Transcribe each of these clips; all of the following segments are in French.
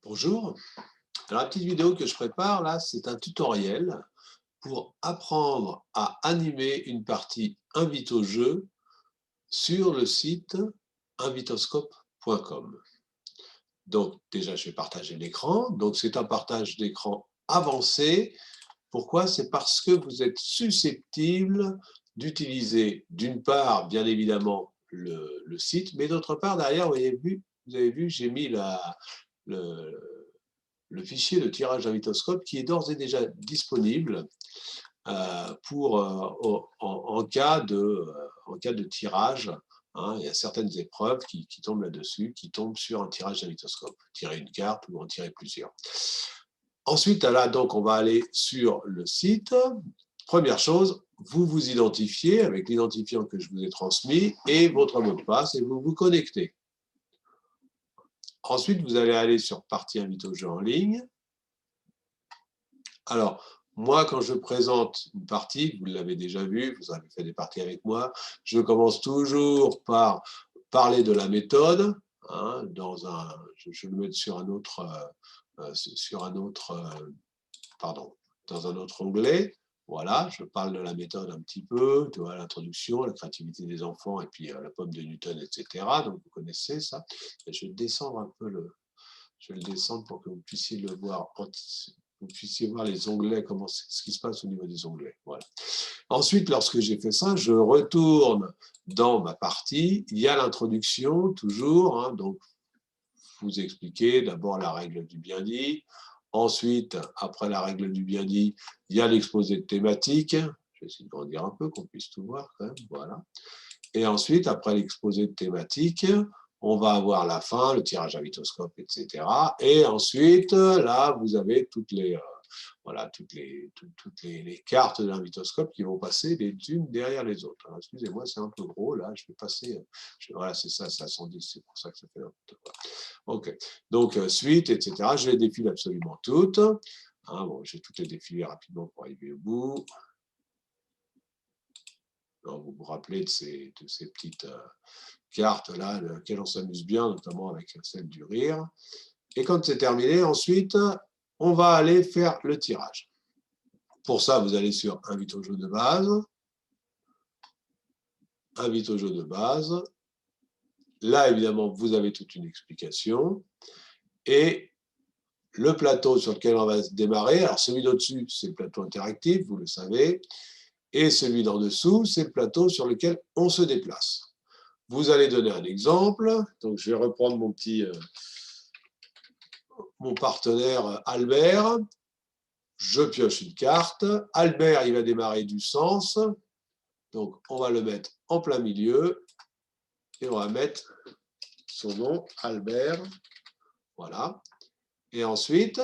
Bonjour, alors la petite vidéo que je prépare là, c'est un tutoriel pour apprendre à animer une partie invite au jeu sur le site invitoscope.com. Donc déjà, je vais partager l'écran. Donc c'est un partage d'écran avancé. Pourquoi? C'est parce que vous êtes susceptible d'utiliser d'une part, bien évidemment, le site, mais d'autre part, derrière, vous avez vu, j'ai mis le, le fichier de tirage d'Invitoscope qui est d'ores et déjà disponible en cas de tirage. Hein, il y a certaines épreuves qui tombent là-dessus, qui tombent sur un tirage d'Invitoscope. Tirer une carte ou en tirer plusieurs. Ensuite, là, donc, on va aller sur le site. Première chose, vous vous identifiez avec l'identifiant que je vous ai transmis et votre mot de passe et vous vous connectez. Ensuite, vous allez aller sur Partie invite au jeu en ligne. Alors, moi, quand je présente une partie, vous l'avez déjà vu, vous avez fait des parties avec moi, je commence toujours par parler de la méthode. Hein, je vais le mettre dans un autre onglet. Voilà, je parle de la méthode un petit peu, de l'introduction, la créativité des enfants et puis la pomme de Newton, etc. Donc, vous connaissez ça. Et je vais descendre un peu je vais le descendre pour que vous puissiez le voir, vous puissiez voir les onglets, ce qui se passe au niveau des onglets. Voilà. Ensuite, lorsque j'ai fait ça, je retourne dans ma partie. Il y a l'introduction, toujours. Hein, donc, vous expliquez d'abord la règle du bien dit. Ensuite, après la règle du bien dit, il y a l'exposé de thématique. Je vais essayer de grandir un peu, qu'on puisse tout voir quand même. Voilà. Et ensuite, après l'exposé de thématique, on va avoir la fin, le tirage à vitoscope, etc. Et ensuite, là, vous avez les cartes de l'invitoscope qui vont passer les unes derrière les autres. Alors, excusez-moi, c'est un peu gros, là, je vais passer, voilà, c'est ça, c'est à 110, c'est pour ça que ça fait un peu. OK, donc suite, etc. Je les défile absolument toutes. Hein, bon, je vais toutes les défiler rapidement pour arriver au bout. Alors, vous vous rappelez de ces petites cartes-là, lesquelles on s'amuse bien, notamment avec celle du rire. Et quand c'est terminé, ensuite, on va aller faire le tirage. Pour ça, vous allez sur Invite au jeu de base. Invite au jeu de base. Là, évidemment, vous avez toute une explication. Et le plateau sur lequel on va se démarrer, alors celui d'au-dessus, c'est le plateau interactif, vous le savez. Et celui d'en dessous, c'est le plateau sur lequel on se déplace. Vous allez donner un exemple. Donc, je vais reprendre mon partenaire Albert. Je pioche une carte. Albert, il va démarrer du sens. Donc, on va le mettre en plein milieu. Et on va mettre son nom, Albert. Voilà. Et ensuite,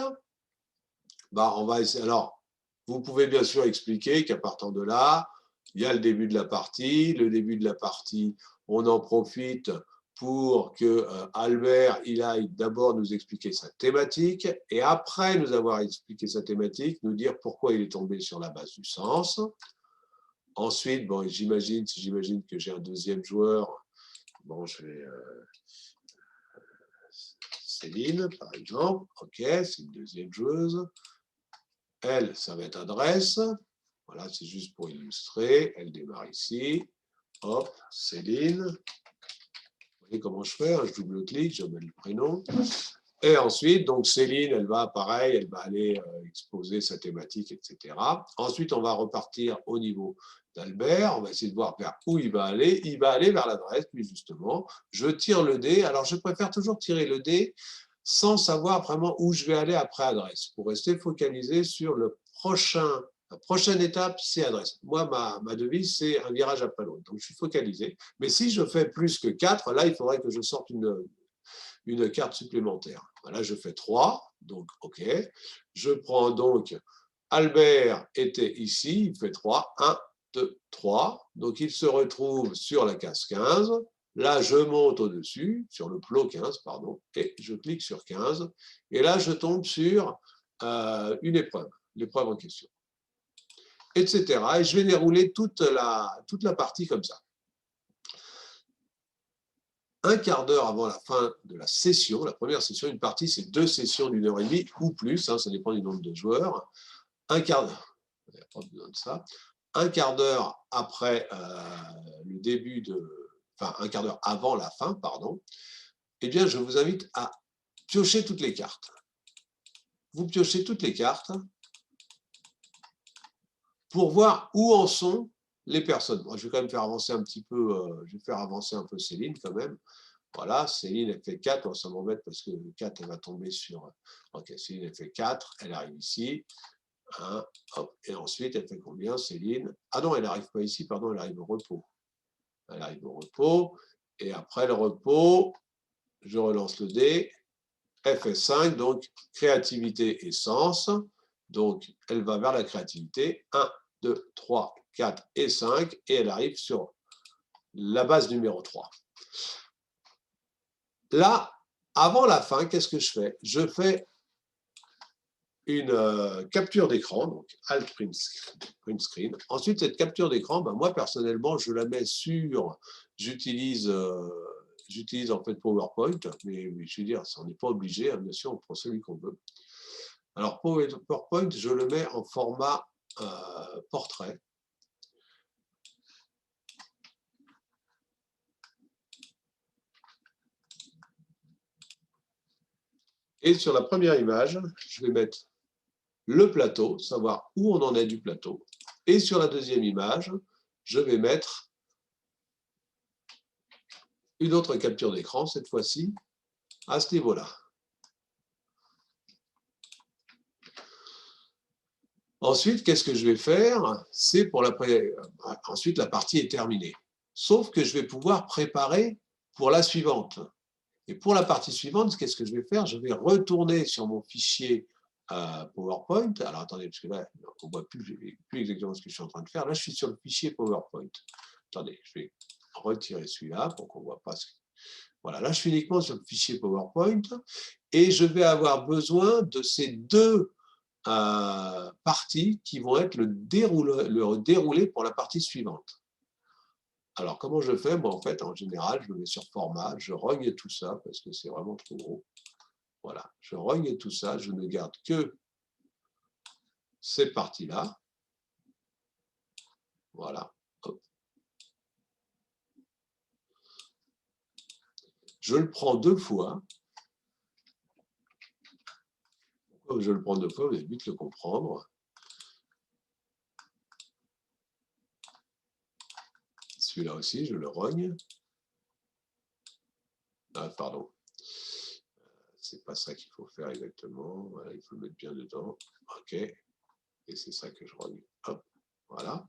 on va essayer. Alors, vous pouvez bien sûr expliquer qu'à partir de là, il y a le début de la partie. Le début de la partie, on en profite pour que Albert il aille d'abord nous expliquer sa thématique et après nous avoir expliqué sa thématique, nous dire pourquoi il est tombé sur la base du sens. Ensuite, bon, si j'imagine que j'ai un deuxième joueur, bon, je vais Céline, par exemple. OK, c'est une deuxième joueuse. Elle, ça va être adresse. Voilà, c'est juste pour illustrer. Elle démarre ici. Hop, Céline. Vous voyez comment je fais, hein, je double-clique, je mets le prénom. Et ensuite, donc Céline, elle va, pareil, elle va aller exposer sa thématique, etc. Ensuite, on va repartir au niveau d'Albert. On va essayer de voir vers où il va aller. Il va aller vers l'adresse, puis justement. Je tire le dé. Alors, je préfère toujours tirer le dé sans savoir vraiment où je vais aller après adresse, pour rester focalisé sur la prochaine étape, c'est adresse. Moi, ma devise, c'est un virage après l'autre. Donc, je suis focalisé. Mais si je fais plus que 4, là, il faudrait que je sorte une carte supplémentaire. Là, je fais 3, donc OK. Je prends donc, Albert était ici, il fait 3, 1, 2, 3. Donc, il se retrouve sur la case 15. Là, je monte au-dessus, sur le plot 15, pardon, et je clique sur 15. Et là, je tombe sur une épreuve, l'épreuve en question, etc. Et je vais dérouler toute la partie comme ça. un quart d'heure avant la fin de la session, la première session, une partie, c'est 2 sessions d'une heure et demie ou plus, hein, ça dépend du nombre de joueurs. Un quart d'heure, il n'y a pas besoin de ça. Un quart d'heure après le début de, enfin un quart d'heure avant la fin, pardon, eh bien je vous invite à piocher toutes les cartes. Vous piochez toutes les cartes pour voir où en sont les personnes. Moi, je vais quand même faire avancer un petit peu, je vais faire avancer un peu Céline quand même. Voilà, Céline, elle fait 4, ça m'embête parce que 4, elle va tomber sur... Ok, Céline, elle fait 4, elle arrive ici. Hein, hop, et ensuite, elle fait combien, Céline? Ah non, elle n'arrive pas ici, pardon, elle arrive au repos. Elle arrive au repos, et après le repos, je relance le dé, elle fait 5, donc créativité et sens. Donc, elle va vers la créativité. 1, 2, 3, 4 et 5, et elle arrive sur la base numéro 3. Là, avant la fin, qu'est-ce que je fais? Je fais une capture d'écran, donc Alt Print Screen. Ensuite, cette capture d'écran, ben, moi, personnellement, je la mets sur... J'utilise en fait PowerPoint, mais je veux dire, on n'est pas obligé, hein, bien sûr, on prend celui qu'on veut. Alors, PowerPoint, je le mets en format portrait. Et sur la première image, je vais mettre le plateau, savoir où on en est du plateau. Et sur la deuxième image, je vais mettre une autre capture d'écran, cette fois-ci, à ce niveau-là. Ensuite, qu'est-ce que je vais faire? C'est pour ensuite, la partie est terminée. Sauf que je vais pouvoir préparer pour la suivante. Et pour la partie suivante, qu'est-ce que je vais faire? Je vais retourner sur mon fichier PowerPoint. Alors, attendez, parce que là, on ne voit plus exactement ce que je suis en train de faire. Là, je suis sur le fichier PowerPoint. Attendez, je vais retirer celui-là pour qu'on ne voit pas ce que... Voilà, là, je suis uniquement sur le fichier PowerPoint et je vais avoir besoin de ces deux parties qui vont être le déroulé pour la partie suivante. Alors, comment je fais? Moi, en fait, en général, je me mets sur format, je rogne tout ça parce que c'est vraiment trop gros. Voilà, je rogne tout ça, je ne garde que ces parties-là. Voilà. Hop. Je le prends 2 fois. Pourquoi je le prends 2 fois? Vous allez vite le comprendre. Celui-là aussi, je le rogne. Ah, pardon. C'est pas ça qu'il faut faire exactement. Voilà, il faut le mettre bien dedans. OK. Et c'est ça que je rogne. Hop. Voilà.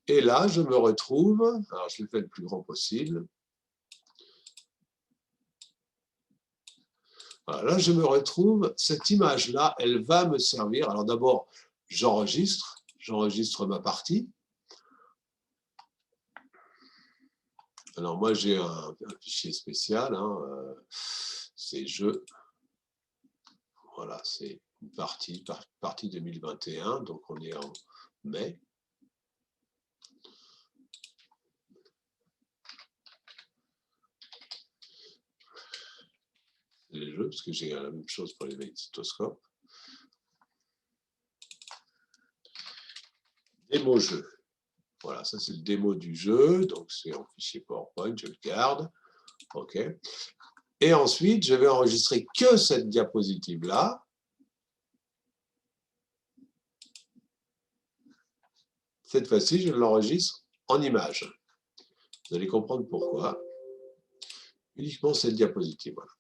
Et là, je me retrouve, alors je le fais le plus grand possible. Voilà, là, je me retrouve, cette image-là, elle va me servir. Alors d'abord, j'enregistre ma partie. Alors moi, j'ai un fichier spécial, hein, c'est jeu. Voilà, c'est une partie 2021, donc on est en mai. Les jeux, parce que j'ai la même chose pour les magnétoscopes. Démo jeu. Voilà, ça c'est le démo du jeu, donc c'est en fichier PowerPoint, je le garde. OK. Et ensuite, je vais enregistrer que cette diapositive-là. Cette fois-ci, je l'enregistre en image. Vous allez comprendre pourquoi. Uniquement cette diapositive. Voilà.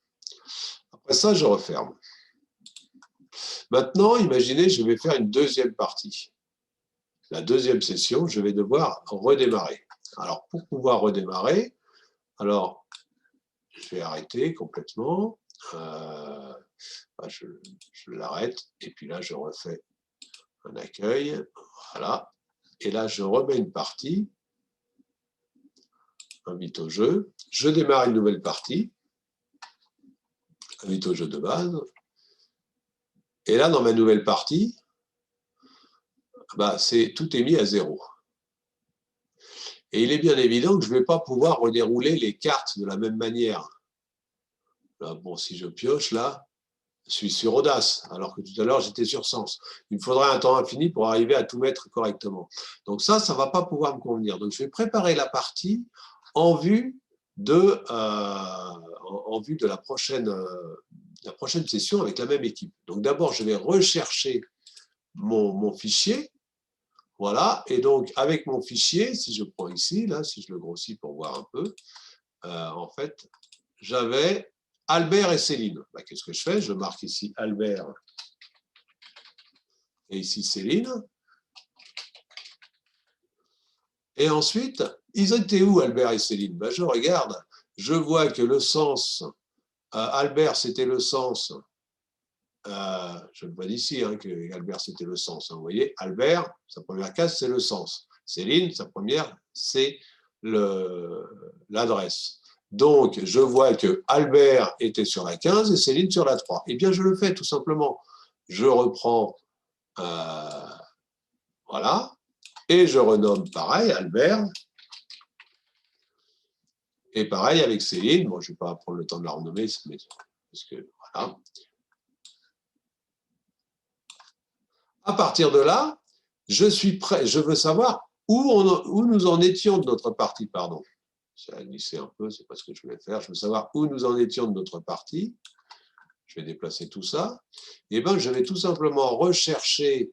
Après ça, je referme. Maintenant, imaginez, je vais faire une deuxième partie. La deuxième session, je vais devoir redémarrer. Alors, pour pouvoir redémarrer, alors, je vais arrêter complètement. Je l'arrête. Et puis là, je refais un accueil. Voilà. Et là, je remets une partie. Invite au jeu. Je démarre une nouvelle partie. Invite au jeu de base. Et là, dans ma nouvelle partie, tout est mis à 0. Et il est bien évident que je ne vais pas pouvoir redérouler les cartes de la même manière. Là, bon, si je pioche, là, je suis sur Audace, alors que tout à l'heure, j'étais sur Sens. Il me faudrait un temps infini pour arriver à tout mettre correctement. Donc ça ne va pas pouvoir me convenir. Donc je vais préparer la partie en vue de la prochaine session avec la même équipe. Donc d'abord, je vais rechercher mon fichier. Voilà, et donc avec mon fichier, si je prends ici, là, si je le grossis pour voir un peu, en fait, j'avais Albert et Céline. Ben, qu'est-ce que je fais? Je marque ici Albert et ici Céline. Et ensuite, ils étaient où Albert et Céline? Ben, je regarde, je vois que le sens, Albert c'était le sens, je le vois d'ici, hein, que Albert c'était le sens. Hein, vous voyez, Albert, sa première case c'est le sens. Céline, sa première, c'est l'adresse. Donc, je vois que Albert était sur la 15 et Céline sur la 3. Eh bien, je le fais tout simplement. Je reprends, voilà, et je renomme pareil, Albert. Et pareil avec Céline. Bon, je ne vais pas prendre le temps de la renommer, parce que, voilà. À partir de là, je suis prêt, je veux savoir où nous en étions de notre partie, pardon. Ça a glissé un peu, c'est pas ce que je voulais faire. Je veux savoir où nous en étions de notre partie. Je vais déplacer tout ça. Et bien, je vais tout simplement rechercher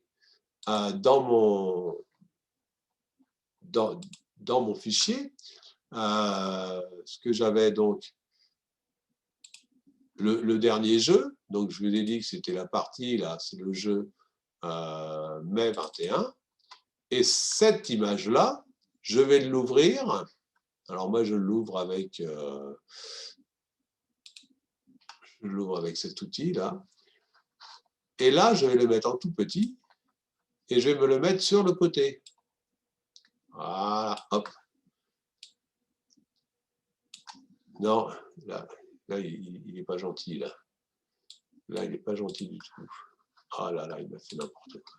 dans mon fichier ce que j'avais donc le dernier jeu. Donc, je vous ai dit que c'était la partie, là, c'est le jeu mai 21. Et cette image-là, je vais l'ouvrir. Alors moi, je l'ouvre avec cet outil-là. Et là, je vais le mettre en tout petit et je vais me le mettre sur le côté. Voilà, hop. Non, là il n'est pas gentil, là. Là, il n'est pas gentil du tout. Ah là là, il m'a fait n'importe quoi.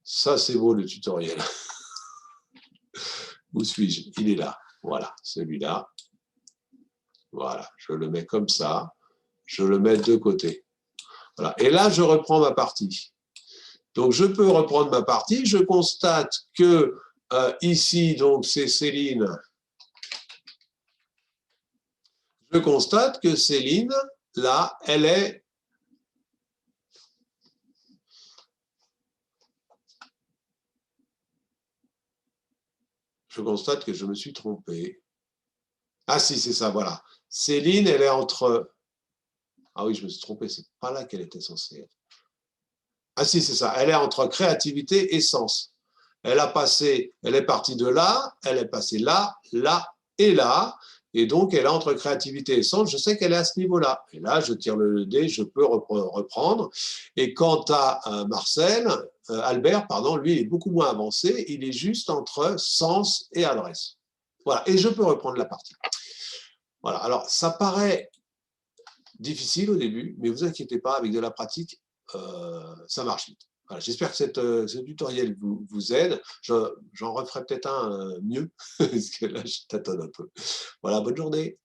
Ça, c'est beau, le tutoriel. Où suis-je? Il est là. Voilà, celui-là. Voilà, je le mets comme ça. Je le mets de côté. Voilà. Et là, je reprends ma partie. Donc, je peux reprendre ma partie. Je constate que ici, donc, c'est Céline. Je constate que Céline, là, elle est... Je constate que je me suis trompé. Ah si, c'est ça, voilà. Céline, elle est entre... Ah oui, je me suis trompé, c'est pas là qu'elle était censée être. Ah si, c'est ça, elle est entre créativité et sens. Elle est partie de là, elle est passée là, là et là, et donc elle est entre créativité et sens. Je sais qu'elle est à ce niveau-là. Et là, je tire le dé, je peux reprendre. Et quant à Albert, pardon, lui, il est beaucoup moins avancé. Il est juste entre sens et adresse. Voilà, et je peux reprendre la partie. Voilà, alors ça paraît difficile au début, mais vous inquiétez pas, avec de la pratique, ça marche vite. Voilà, j'espère que ce tutoriel vous aide. J'en referai peut-être un mieux, parce que là, je tâtonne un peu. Voilà, bonne journée.